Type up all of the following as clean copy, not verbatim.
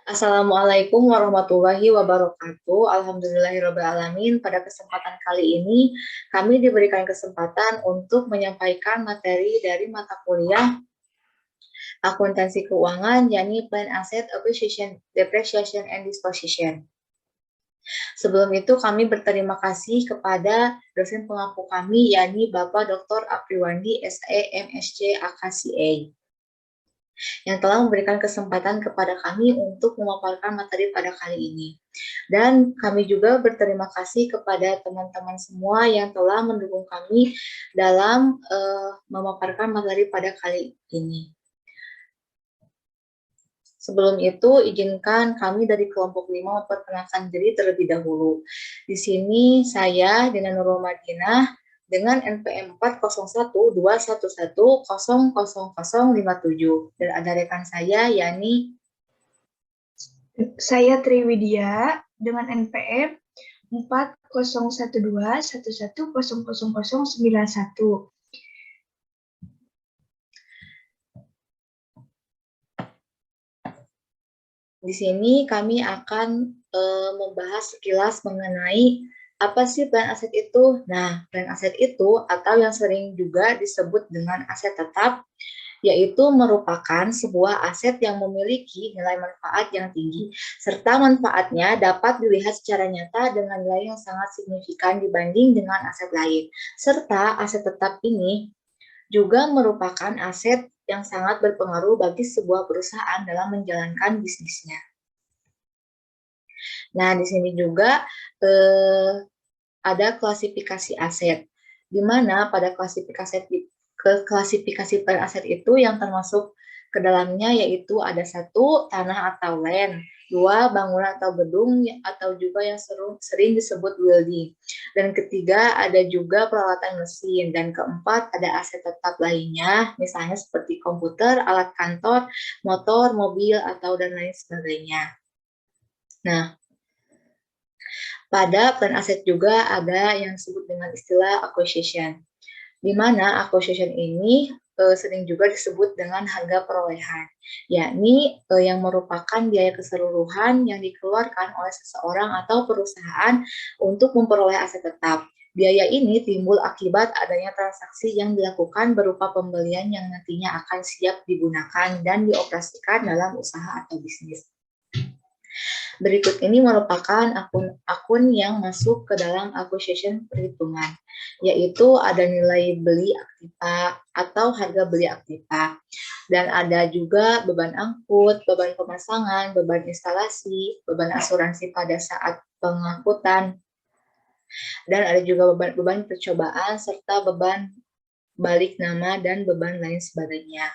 Assalamualaikum warahmatullahi wabarakatuh. Alhamdulillahirrabbilalamin. Pada kesempatan kali ini, kami diberikan kesempatan untuk menyampaikan materi dari mata kuliah akuntansi keuangan, yakni Plan Asset Acquisition, Depreciation, and Disposition. Sebelum itu, kami berterima kasih kepada dosen pengampu kami, yakni Bapak Dr. Apriwandi, SE, MSc, AKCA, yang telah memberikan kesempatan kepada kami untuk memaparkan materi pada kali ini. Dan kami juga berterima kasih kepada teman-teman semua yang telah mendukung kami dalam memaparkan materi pada kali ini. Sebelum itu, izinkan kami dari kelompok 5 memperkenalkan diri terlebih dahulu. Di sini saya, Dina Nurul Madinah, dengan NPM 40121100057. Dan ada rekan saya, yakni saya Triwidya dengan NPM 401211000091. Di sini kami akan membahas sekilas mengenai apa sih plan aset itu. Nah, plan aset itu atau yang sering juga disebut dengan aset tetap, yaitu merupakan sebuah aset yang memiliki nilai manfaat yang tinggi, serta manfaatnya dapat dilihat secara nyata dengan nilai yang sangat signifikan dibanding dengan aset lain. Serta aset tetap ini juga merupakan aset yang sangat berpengaruh bagi sebuah perusahaan dalam menjalankan bisnisnya. Nah, di sini juga ada klasifikasi aset, di mana pada klasifikasi per aset itu yang termasuk ke dalamnya yaitu ada 1, tanah atau land, 2, bangunan atau gedung atau juga yang sering disebut building, dan ketiga ada juga peralatan mesin, dan keempat ada aset tetap lainnya, misalnya seperti komputer, alat kantor, motor, mobil, atau dan lain sebagainya. Nah, pada plan aset juga ada yang disebut dengan istilah acquisition, di mana acquisition ini sering juga disebut dengan harga perolehan, yakni yang merupakan biaya keseluruhan yang dikeluarkan oleh seseorang atau perusahaan untuk memperoleh aset tetap. Biaya ini timbul akibat adanya transaksi yang dilakukan berupa pembelian yang nantinya akan siap digunakan dan dioperasikan dalam usaha atau bisnis. Berikut ini merupakan akun-akun yang masuk ke dalam acquisition perhitungan, yaitu ada nilai beli aktiva atau harga beli aktiva, dan ada juga beban angkut, beban pemasangan, beban instalasi, beban asuransi pada saat pengangkutan, dan ada juga beban percobaan, serta beban balik nama dan beban lain sebagainya.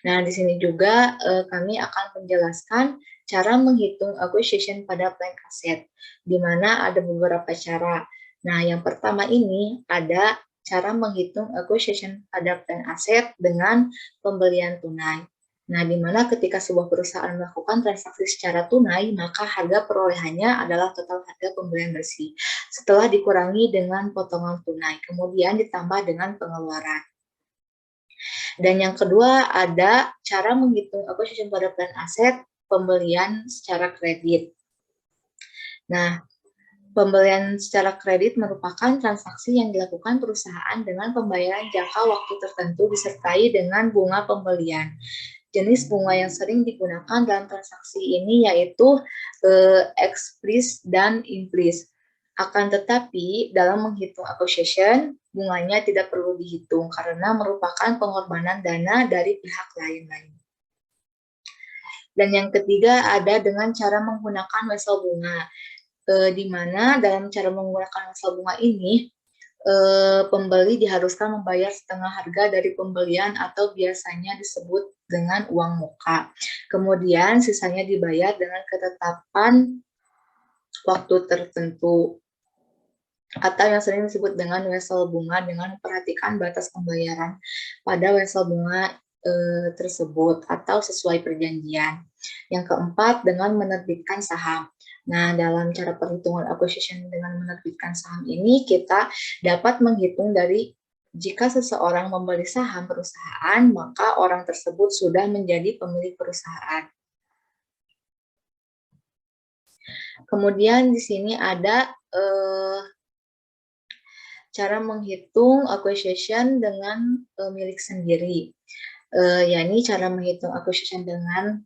Nah, di sini juga kami akan menjelaskan cara menghitung acquisition pada plan aset, di mana ada beberapa cara. Nah, yang pertama ini ada cara menghitung acquisition pada plan aset dengan pembelian tunai. Nah, di mana ketika sebuah perusahaan melakukan transaksi secara tunai, maka harga perolehannya adalah total harga pembelian bersih, setelah dikurangi dengan potongan tunai, kemudian ditambah dengan pengeluaran. Dan yang kedua ada cara menghitung acquisition pada plan aset pembelian secara kredit. Nah, pembelian secara kredit merupakan transaksi yang dilakukan perusahaan dengan pembayaran jangka waktu tertentu disertai dengan bunga pembelian. Jenis bunga yang sering digunakan dalam transaksi ini yaitu explicit dan implicit. Akan tetapi, dalam menghitung acquisition, bunganya tidak perlu dihitung karena merupakan pengorbanan dana dari pihak lain-lain. Dan yang ketiga ada dengan cara menggunakan wesel bunga, di mana dalam cara menggunakan wesel bunga ini, pembeli diharuskan membayar setengah harga dari pembelian atau biasanya disebut dengan uang muka. Kemudian sisanya dibayar dengan ketetapan waktu tertentu, atau yang sering disebut dengan wesel bunga, dengan memperhatikan batas pembayaran pada wesel bunga tersebut atau sesuai perjanjian. Yang keempat, dengan menerbitkan saham. Nah, dalam cara perhitungan acquisition dengan menerbitkan saham ini, kita dapat menghitung dari jika seseorang membeli saham perusahaan, maka orang tersebut sudah menjadi pemilik perusahaan. Kemudian di sini ada cara menghitung acquisition dengan milik sendiri. Yakni cara menghitung acquisition dengan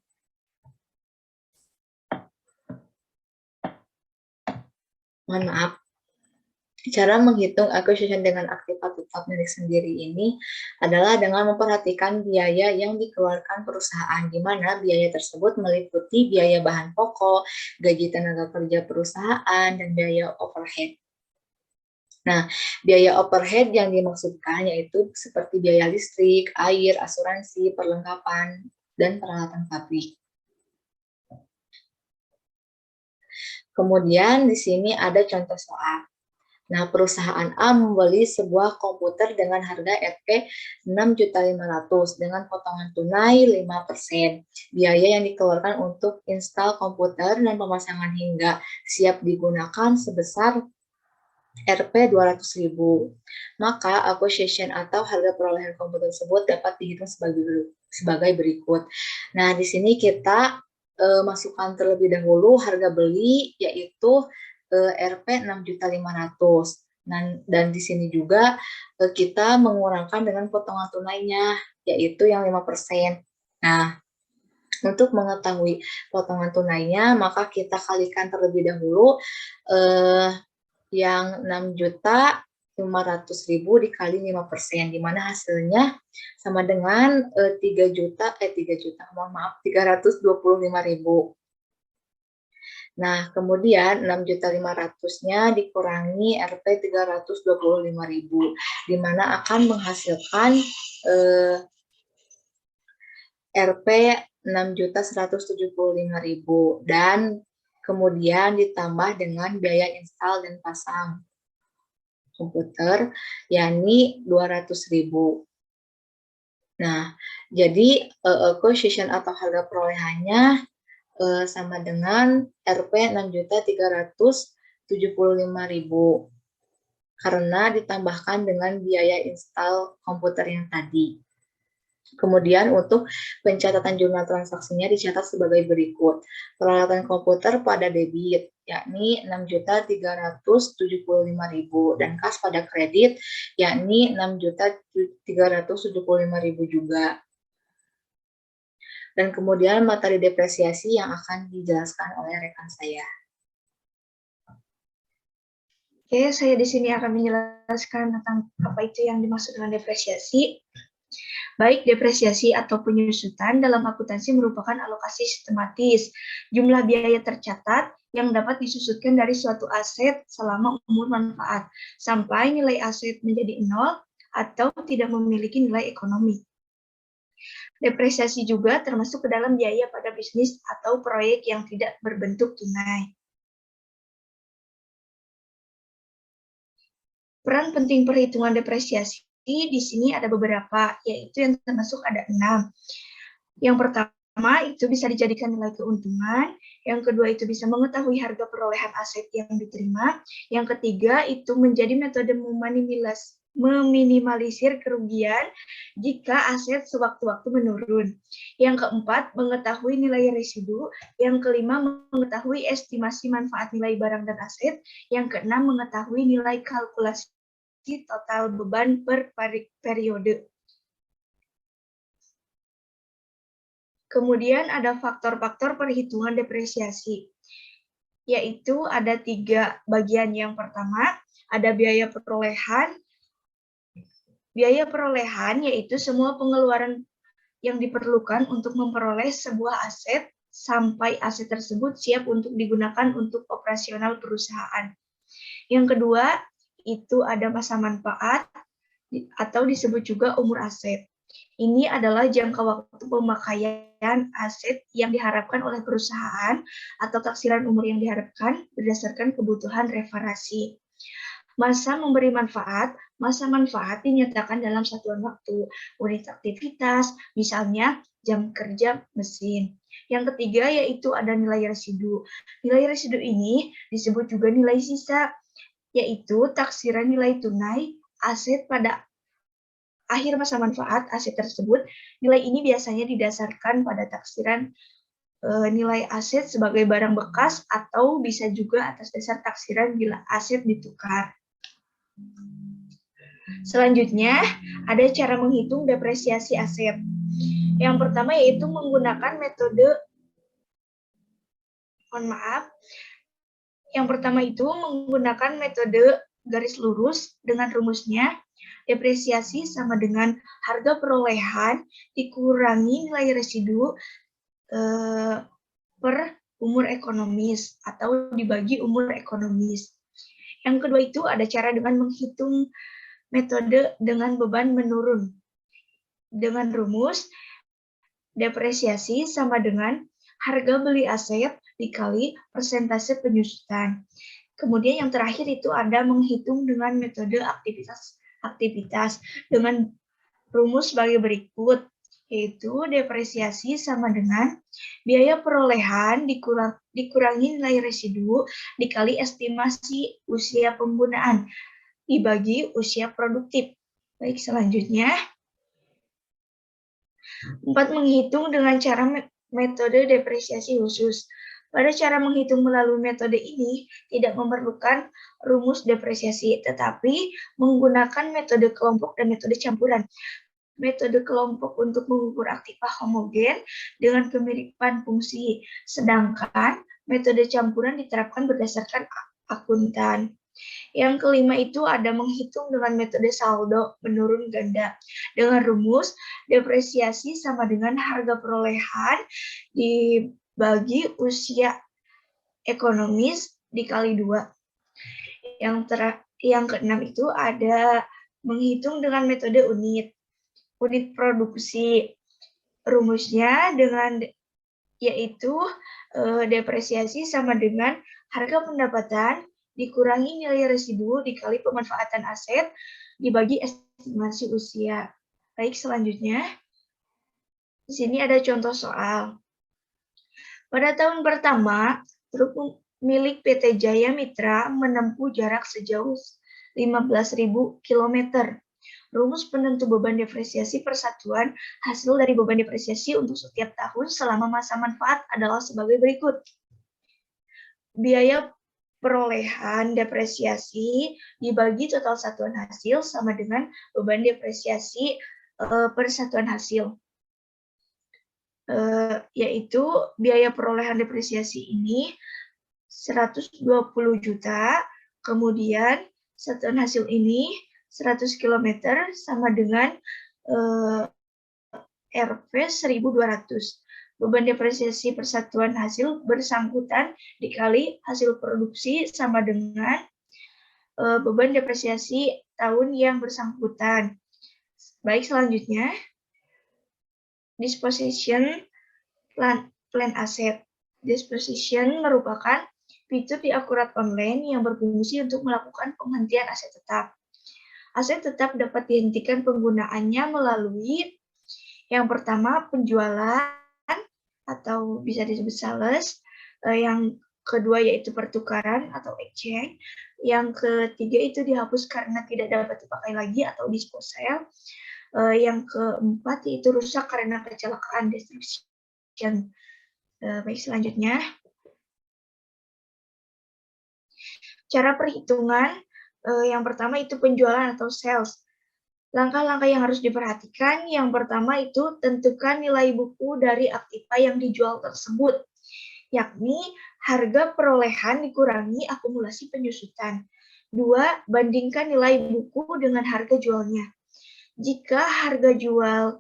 cara menghitung acquisition dengan aktiva tetap milik sendiri ini adalah dengan memperhatikan biaya yang dikeluarkan perusahaan, di mana biaya tersebut meliputi biaya bahan pokok, gaji tenaga kerja perusahaan, dan biaya overhead. Nah, biaya overhead yang dimaksudkan yaitu seperti biaya listrik, air, asuransi, perlengkapan, dan peralatan pabrik. Kemudian di sini ada contoh soal. Nah, perusahaan A membeli sebuah komputer dengan harga Rp 6.500.000 dengan potongan tunai 5%. Biaya yang dikeluarkan untuk install komputer dan pemasangan hingga siap digunakan sebesar Rp 200.000. Maka acquisition atau harga perolehan komputer tersebut dapat dihitung sebagai berikut. Nah, di sini kita masukkan terlebih dahulu harga beli yaitu Rp 6.500.000. Dan di sini juga kita mengurangkan dengan potongan tunainya yaitu yang 5%. Nah, untuk mengetahui potongan tunainya maka kita kalikan terlebih dahulu yang 6.500.000 dikali 5%, di mana hasilnya sama dengan 325.000. Nah, kemudian 6.500.000-nya dikurangi Rp 325.000, di mana akan menghasilkan Rp 6.175.000 dan kemudian ditambah dengan biaya install dan pasang komputer, yakni 200.000. Nah, jadi acquisition atau harga perolehannya sama dengan Rp 6.375.000 karena ditambahkan dengan biaya install komputer yang tadi. Kemudian untuk pencatatan jurnal transaksinya dicatat sebagai berikut. Peralatan komputer pada debit, yakni 6.375.000 dan kas pada kredit, yakni 6.375.000 juga. Dan kemudian materi depresiasi yang akan dijelaskan oleh rekan saya. Oke, saya di sini akan menjelaskan tentang apa itu yang dimaksud dengan depresiasi. Baik depresiasi atau penyusutan dalam akuntansi merupakan alokasi sistematis jumlah biaya tercatat yang dapat disusutkan dari suatu aset selama umur manfaat sampai nilai aset menjadi nol atau tidak memiliki nilai ekonomi. Depresiasi juga termasuk ke dalam biaya pada bisnis atau proyek yang tidak berbentuk tunai. Peran penting perhitungan depresiasi di sini ada beberapa, yaitu yang termasuk ada 6. Yang pertama itu bisa dijadikan nilai keuntungan, yang kedua itu bisa mengetahui harga perolehan aset yang diterima, yang ketiga itu menjadi metode meminimalisir kerugian jika aset sewaktu-waktu menurun. Yang keempat, mengetahui nilai residu. Yang kelima, mengetahui estimasi manfaat nilai barang dan aset. Yang keenam, mengetahui nilai kalkulasi total beban per periode. Kemudian ada faktor-faktor perhitungan depresiasi, yaitu ada 3 bagian. Yang pertama, ada biaya perolehan. Biaya perolehan yaitu semua pengeluaran yang diperlukan untuk memperoleh sebuah aset sampai aset tersebut siap untuk digunakan untuk operasional perusahaan. Yang kedua, itu ada masa manfaat atau disebut juga umur aset. Ini adalah jangka waktu pemakaian aset yang diharapkan oleh perusahaan atau taksiran umur yang diharapkan berdasarkan kebutuhan reparasi. Masa memberi manfaat, masa manfaat dinyatakan dalam satuan waktu, unit aktivitas, misalnya jam kerja mesin. Yang ketiga yaitu ada nilai residu. Nilai residu ini disebut juga nilai sisa, yaitu taksiran nilai tunai aset pada akhir masa manfaat aset tersebut. Nilai ini biasanya didasarkan pada taksiran nilai aset sebagai barang bekas atau bisa juga atas dasar taksiran bila aset ditukar. Selanjutnya, ada cara menghitung depresiasi aset. Yang pertama yaitu menggunakan metode, yang pertama itu menggunakan metode garis lurus dengan rumusnya depresiasi sama dengan harga perolehan dikurangi nilai residu per umur ekonomis atau dibagi umur ekonomis. Yang kedua itu ada cara dengan menghitung metode dengan beban menurun. Dengan rumus depresiasi sama dengan harga beli aset dikali persentase penyusutan. Kemudian yang terakhir itu ada menghitung dengan metode aktivitas dengan rumus sebagai berikut, yaitu depresiasi sama dengan biaya perolehan dikurangi nilai residu dikali estimasi usia penggunaan dibagi usia produktif. Baik, selanjutnya 4 menghitung dengan cara metode depresiasi khusus. Pada cara menghitung melalui metode ini tidak memerlukan rumus depresiasi, tetapi menggunakan metode kelompok dan metode campuran. Metode kelompok untuk mengukur aktiva homogen dengan kemiripan fungsi, sedangkan metode campuran diterapkan berdasarkan akuntan. Yang kelima itu ada menghitung dengan metode saldo menurun ganda dengan rumus depresiasi sama dengan harga perolehan dibagi usia ekonomis dikali 2. Yang keenam itu ada menghitung dengan metode unit produksi. Rumusnya yaitu depresiasi sama dengan harga pendapatan dikurangi nilai residu dikali pemanfaatan aset dibagi estimasi usia. Baik, selanjutnya di sini ada contoh soal. Pada tahun pertama, truk milik PT Jaya Mitra menempuh jarak sejauh 15.000 km. Rumus penentu beban depresiasi persatuan hasil dari beban depresiasi untuk setiap tahun selama masa manfaat adalah sebagai berikut. Biaya perolehan depresiasi dibagi total satuan hasil sama dengan beban depresiasi per satuan hasil. Yaitu biaya perolehan depresiasi ini 120 juta, kemudian satuan hasil ini 100 km sama dengan Rp 1.200. Beban depresiasi persatuan hasil bersangkutan dikali hasil produksi sama dengan beban depresiasi tahun yang bersangkutan. Baik, selanjutnya disposition plan asset. Disposition merupakan fitur di Akurat Online yang berfungsi untuk melakukan penghentian aset tetap. Aset tetap dapat dihentikan penggunaannya melalui yang pertama penjualan atau bisa disebut sales, yang kedua yaitu pertukaran atau exchange, yang ketiga itu dihapus karena tidak dapat dipakai lagi atau disposal, yang keempat yaitu rusak karena kecelakaan destruction. Baik, selanjutnya cara perhitungan yang pertama itu penjualan atau sales. Langkah-langkah yang harus diperhatikan, yang pertama itu tentukan nilai buku dari aktiva yang dijual tersebut, yakni harga perolehan dikurangi akumulasi penyusutan. 2. Bandingkan nilai buku dengan harga jualnya. Jika harga jual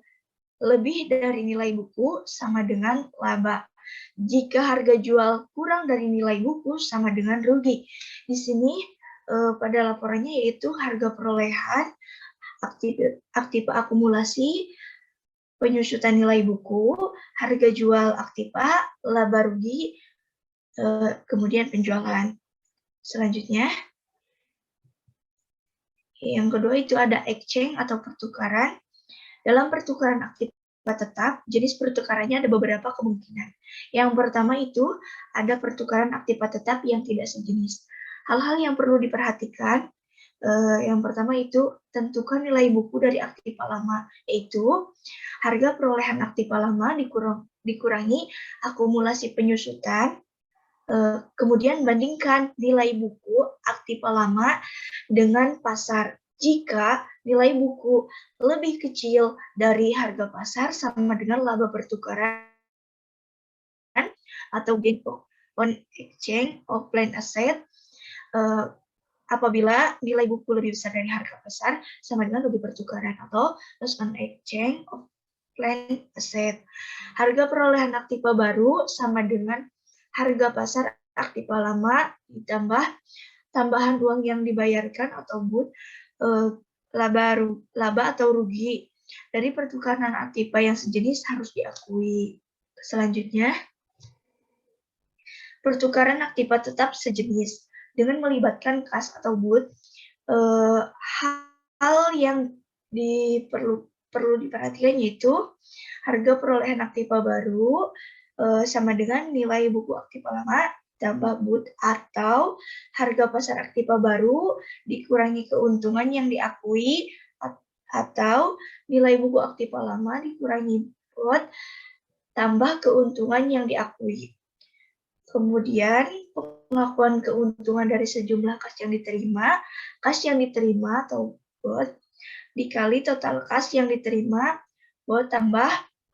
lebih dari nilai buku, sama dengan laba. Jika harga jual kurang dari nilai buku, sama dengan rugi. Di sini pada laporannya yaitu harga perolehan, aktiva akumulasi, penyusutan nilai buku, harga jual aktiva, laba rugi, kemudian penjualan. Selanjutnya, yang kedua itu ada exchange atau pertukaran. Dalam pertukaran aktiva tetap, jenis pertukarannya ada beberapa kemungkinan. Yang pertama itu ada pertukaran aktiva tetap yang tidak sejenis. Hal-hal yang perlu diperhatikan, Yang pertama itu tentukan nilai buku dari aktiva lama, yaitu harga perolehan aktiva lama dikurangi akumulasi penyusutan, kemudian bandingkan nilai buku aktiva lama dengan pasar. Jika nilai buku lebih kecil dari harga pasar sama dengan laba pertukaran atau gain on exchange of planned asset, apabila nilai buku lebih besar dari harga pasar sama dengan rugi pertukaran atau loss on exchange of planned asset. Harga perolehan aktiva baru sama dengan harga pasar aktiva lama ditambah tambahan uang yang dibayarkan atau laba atau rugi dari pertukaran aktiva yang sejenis harus diakui. Selanjutnya, pertukaran aktiva tetap sejenis dengan melibatkan kas atau boot. Hal yang perlu diperhatikan yaitu harga perolehan aktiva baru sama dengan nilai buku aktiva lama tambah boot, atau harga pasar aktiva baru dikurangi keuntungan yang diakui, atau nilai buku aktiva lama dikurangi boot tambah keuntungan yang diakui. Kemudian pengakuan keuntungan dari sejumlah kas yang diterima atau boot dikali total kas yang diterima, boot tambah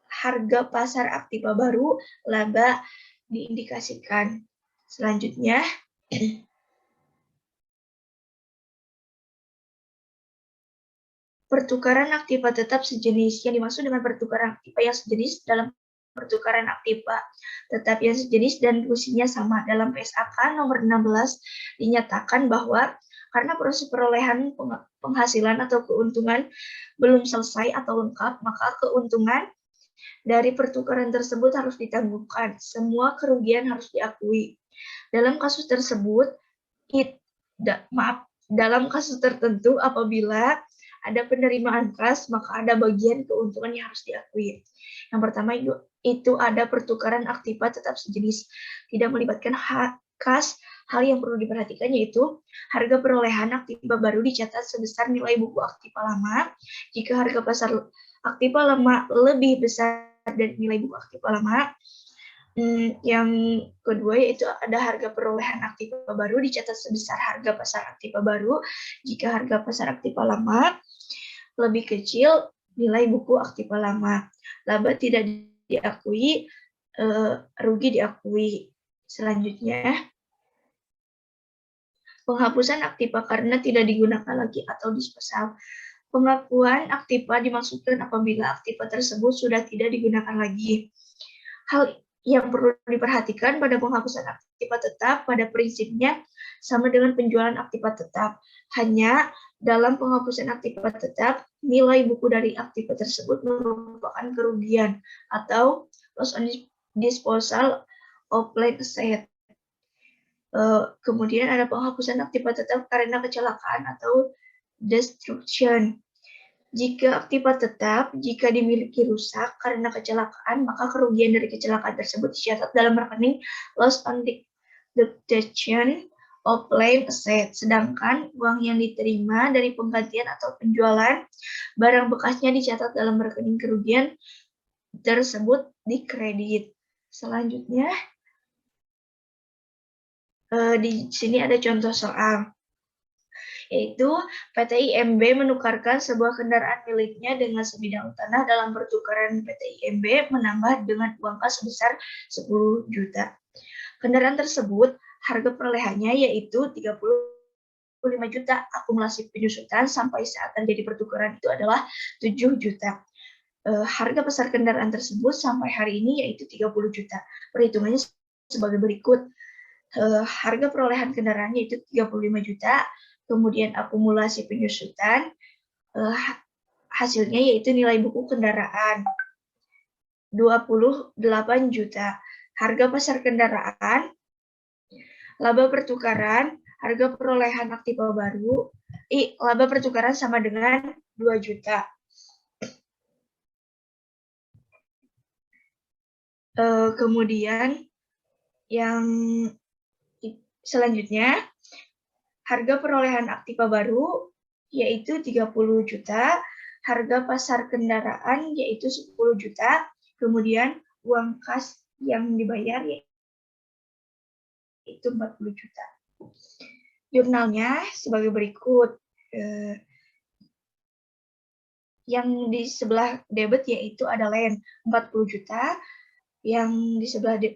harga pasar aktiva baru, laba diindikasikan. Selanjutnya, pertukaran aktiva tetap sejenis. Yang dimaksud dengan pertukaran aktiva yang sejenis dalam pertukaran aktiva tetap yang sejenis dan fungsinya sama. Dalam PSAK nomor 16 dinyatakan bahwa karena proses perolehan penghasilan atau keuntungan belum selesai atau lengkap, maka keuntungan dari pertukaran tersebut harus ditangguhkan. Semua kerugian harus diakui. Dalam kasus tersebut, dalam kasus tertentu apabila ada penerimaan kas, maka ada bagian keuntungan yang harus diakui. Yang pertama itu ada pertukaran aktiva tetap sejenis, tidak melibatkan kas. Hal yang perlu diperhatikan yaitu harga perolehan aktiva baru dicatat sebesar nilai buku aktiva lama. Jika harga pasar aktiva lama lebih besar dari nilai buku aktiva lama. Yang kedua yaitu ada harga perolehan aktiva baru dicatat sebesar harga pasar aktiva baru jika harga pasar aktiva lama lebih kecil nilai buku aktiva lama. Laba tidak diakui, rugi diakui. Selanjutnya, penghapusan aktiva karena tidak digunakan lagi atau disposal. Pengakuan aktiva dimaksudkan apabila aktiva tersebut sudah tidak digunakan lagi. Hal yang perlu diperhatikan pada penghapusan aktiva tetap pada prinsipnya sama dengan penjualan aktiva tetap. Hanya dalam penghapusan aktiva tetap, nilai buku dari aktiva tersebut merupakan kerugian atau loss on disposal of planned asset. Kemudian ada penghapusan aktiva tetap karena kecelakaan atau destruction. Jika aktiva tetap, jika dimiliki rusak karena kecelakaan, maka kerugian dari kecelakaan tersebut dicatat dalam rekening loss on destruction of planned asset. Sedangkan uang yang diterima dari penggantian atau penjualan barang bekasnya dicatat dalam rekening kerugian tersebut dikredit. Selanjutnya, di sini ada contoh soal, yaitu PT IMB menukarkan sebuah kendaraan miliknya dengan sebidang tanah. Dalam pertukaran PT IMB menambah dengan uang kas sebesar 10 juta. Kendaraan tersebut harga perolehannya yaitu 35 juta. Akumulasi penyusutan sampai saat terjadi pertukaran itu adalah 7 juta. Harga pasar kendaraan tersebut sampai hari ini yaitu 30 juta. Perhitungannya sebagai berikut. Harga perolehan kendaraannya itu 35 juta, kemudian akumulasi penyusutan, hasilnya yaitu nilai buku kendaraan 28 juta. Harga pasar kendaraan, laba pertukaran, harga perolehan aktiva baru, laba pertukaran sama dengan 2 juta. Kemudian yang selanjutnya, Harga perolehan aktiva baru yaitu 30 juta, harga pasar kendaraan yaitu 10 juta, kemudian uang kas yang dibayar yaitu 40 juta. Jurnalnya sebagai berikut. Yang di sebelah debit yaitu ada land 40 juta, yang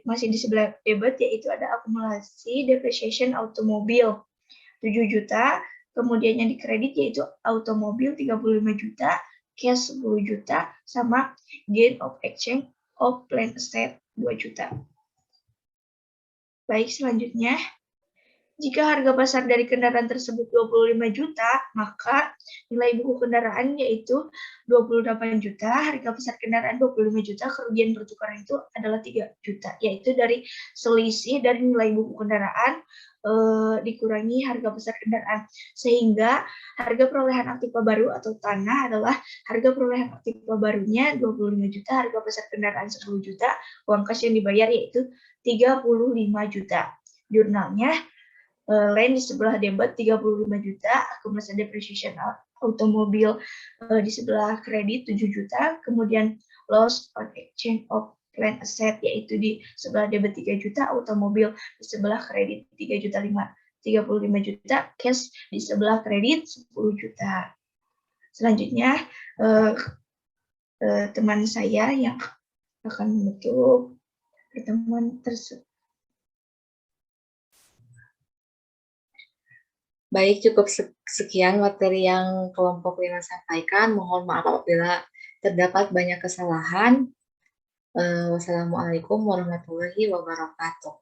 masih di sebelah debit yaitu ada akumulasi depreciation automobil 7 juta, kemudian yang di kredit yaitu automobil 35 juta, cash 10 juta, sama gain of exchange of plant asset 2 juta. Baik, selanjutnya, jika harga pasar dari kendaraan tersebut 25 juta, maka nilai buku kendaraan yaitu 28 juta, harga pasar kendaraan 25 juta, kerugian pertukaran itu adalah 3 juta, yaitu dari selisih dari nilai buku kendaraan dikurangi harga pasar kendaraan. Sehingga harga perolehan aktiva baru atau tanah adalah harga perolehan aktiva barunya 25 juta, harga pasar kendaraan 10 juta, uang kas yang dibayar yaitu 35 juta. Jurnalnya, land di sebelah debit 35 juta, akumulasi depreciation automobil di sebelah kredit 7 juta, kemudian loss on exchange of plant asset yaitu di sebelah debit 3 juta, automobil di sebelah kredit 35 juta, cash di sebelah kredit 10 juta. Selanjutnya teman saya yang akan menutup pertemuan tersebut. Baik, cukup sekian materi yang kelompok 5 sampaikan. Mohon maaf apabila terdapat banyak kesalahan. Wassalamualaikum warahmatullahi wabarakatuh.